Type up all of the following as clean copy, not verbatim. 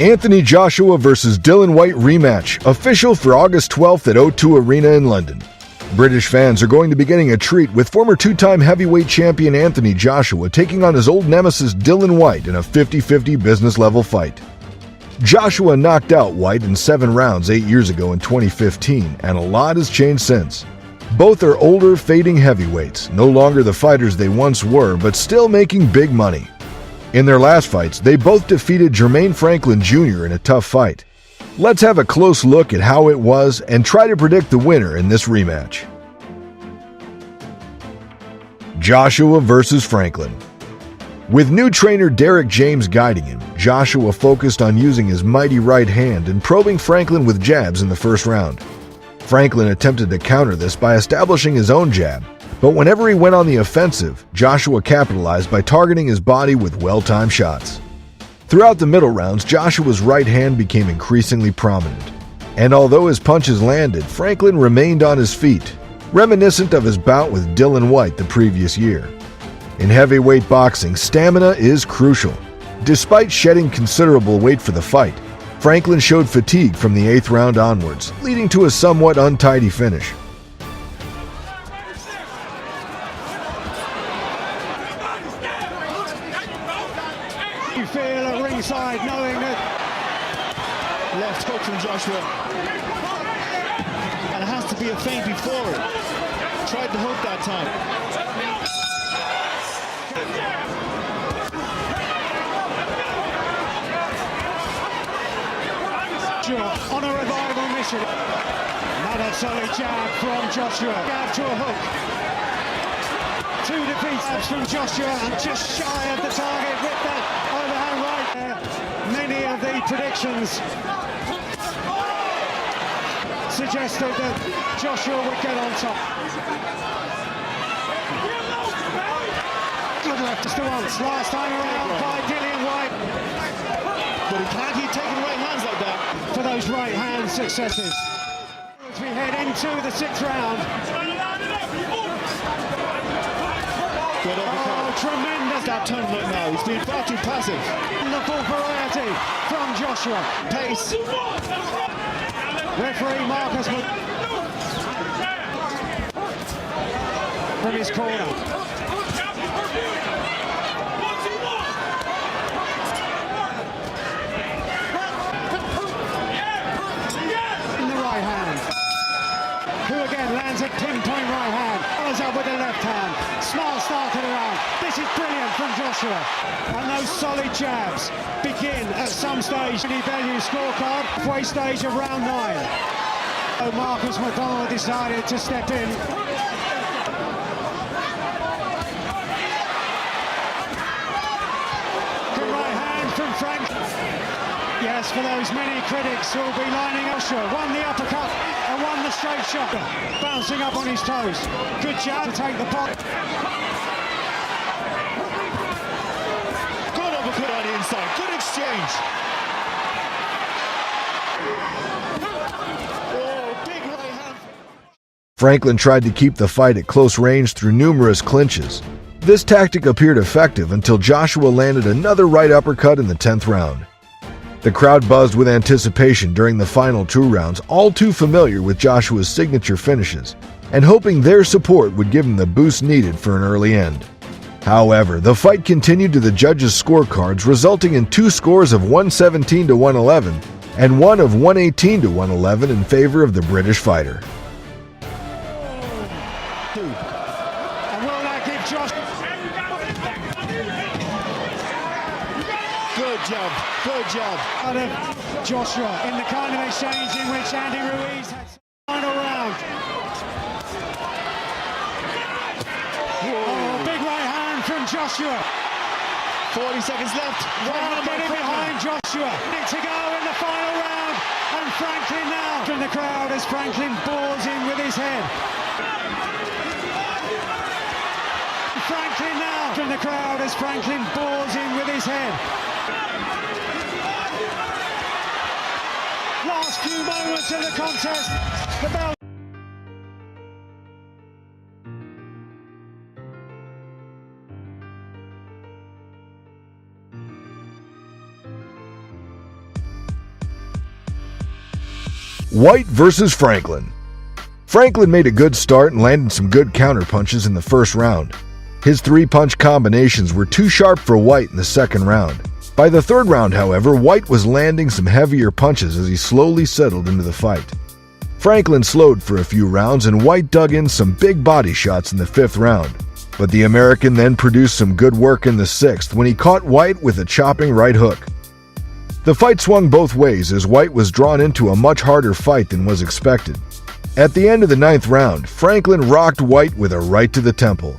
Anthony Joshua vs. Dillian Whyte rematch, official for August 12th at O2 Arena in London. British fans are going to be getting a treat with former two-time heavyweight champion Anthony Joshua taking on his old nemesis Dillian Whyte in a 50-50 business-level fight. Joshua knocked out Whyte in 7 rounds 8 years ago in 2015, and a lot has changed since. Both are older, fading heavyweights, no longer the fighters they once were, but still making big money. In their last fights, they both defeated Jermaine Franklin Jr. in a tough fight. Let's have a close look at how it was and try to predict the winner in this rematch. Joshua vs. Franklin. With new trainer Derek James guiding him, Joshua focused on using his mighty right hand and probing Franklin with jabs in the first round. Franklin attempted to counter this by establishing his own jab, but whenever he went on the offensive, Joshua capitalized by targeting his body with well-timed shots. Throughout the middle rounds, Joshua's right hand became increasingly prominent, and although his punches landed, Franklin remained on his feet, reminiscent of his bout with Dillian Whyte the previous year. In heavyweight boxing, stamina is crucial. Despite shedding considerable weight for the fight, Franklin showed fatigue from the 8th round onwards, leading to a somewhat untidy finish. You feel at ringside knowing that left hook from Joshua, and it has to be a feint before it. Tried the hook that time. On a revival mission. Another solid jab from Joshua. Jab to a hook. 2 defeats from Joshua and just shy of the target with that overhand right there. Many of the predictions suggested that Joshua would get on top. Good left just once. Last time around by Dillian Whyte. But he can't keep taking right hands like that for those right hand successes. As we head into the 6th round. Oh, tremendous. That tournament now, he's been far too passive. Wonderful variety from Joshua. Pace. Referee Marcus from his corner. Lands a pinpoint right hand, follows up with the left hand. Smart start to the round. This is brilliant from Joshua. And those solid jabs begin at some stage. The value scorecard, halfway stage of round 9. So Marcus McDonald decided to step in. Good right hand from Frank. Yes, for those many critics who will be lining up. Won the uppercut and won the straight shot. Bouncing up on his toes. Good jab to take the pot. Good uppercut on the inside. Good exchange. Oh, big right hand. Franklin tried to keep the fight at close range through numerous clinches. This tactic appeared effective until Joshua landed another right uppercut in the 10th round. The crowd buzzed with anticipation during the final 2 rounds, all too familiar with Joshua's signature finishes, and hoping their support would give him the boost needed for an early end. However, the fight continued to the judges' scorecards, resulting in 2 scores of 117 to 111 and one of 118 to 111 in favor of the British fighter. And will that give Josh? Good job. Good job. Out of Joshua in the kind of exchange in which Andy Ruiz had final round. Oh, big right hand from Joshua. 40 seconds left. Well, getting behind Joshua. Need to go in the final round. And Franklin now from the crowd as Franklin bores in with his head. Franklin now from the crowd as Franklin bores in with his head. Last few moments of the contest, the bell. Whyte versus Franklin. Franklin made a good start and landed some good counterpunches in the first round. His three-punch combinations were too sharp for Whyte in the second round. By the third round, however, Whyte was landing some heavier punches as he slowly settled into the fight. Franklin slowed for a few rounds and Whyte dug in some big body shots in the fifth round. But the American then produced some good work in the sixth when he caught Whyte with a chopping right hook. The fight swung both ways as Whyte was drawn into a much harder fight than was expected. At the end of the ninth round, Franklin rocked Whyte with a right to the temple.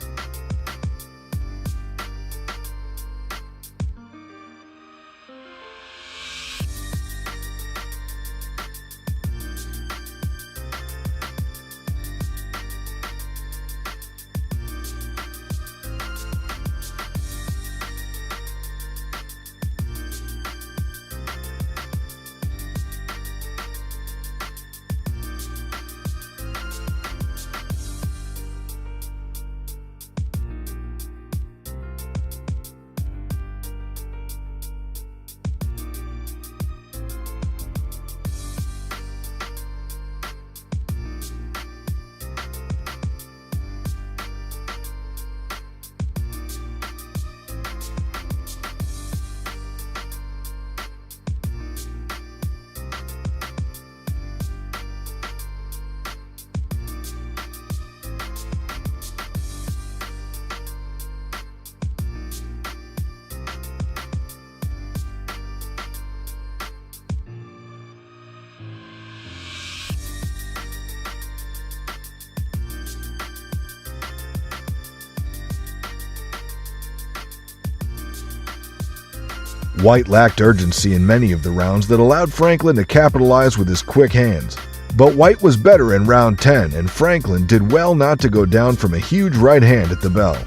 Whyte lacked urgency in many of the rounds that allowed Franklin to capitalize with his quick hands. But Whyte was better in round 10, and Franklin did well not to go down from a huge right hand at the bell.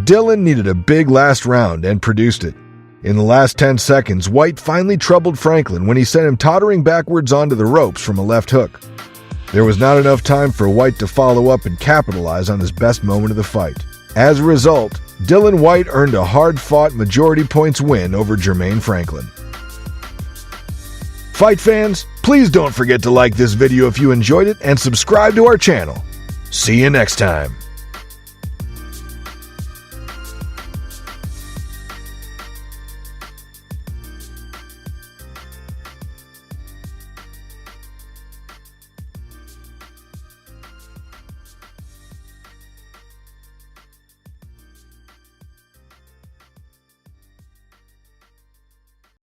Dillian needed a big last round and produced it. In the last 10 seconds, Whyte finally troubled Franklin when he sent him tottering backwards onto the ropes from a left hook. There was not enough time for Whyte to follow up and capitalize on his best moment of the fight. As a result, Dillian Whyte earned a hard-fought majority points win over Jermaine Franklin. Fight fans, please don't forget to like this video if you enjoyed it and subscribe to our channel. See you next time.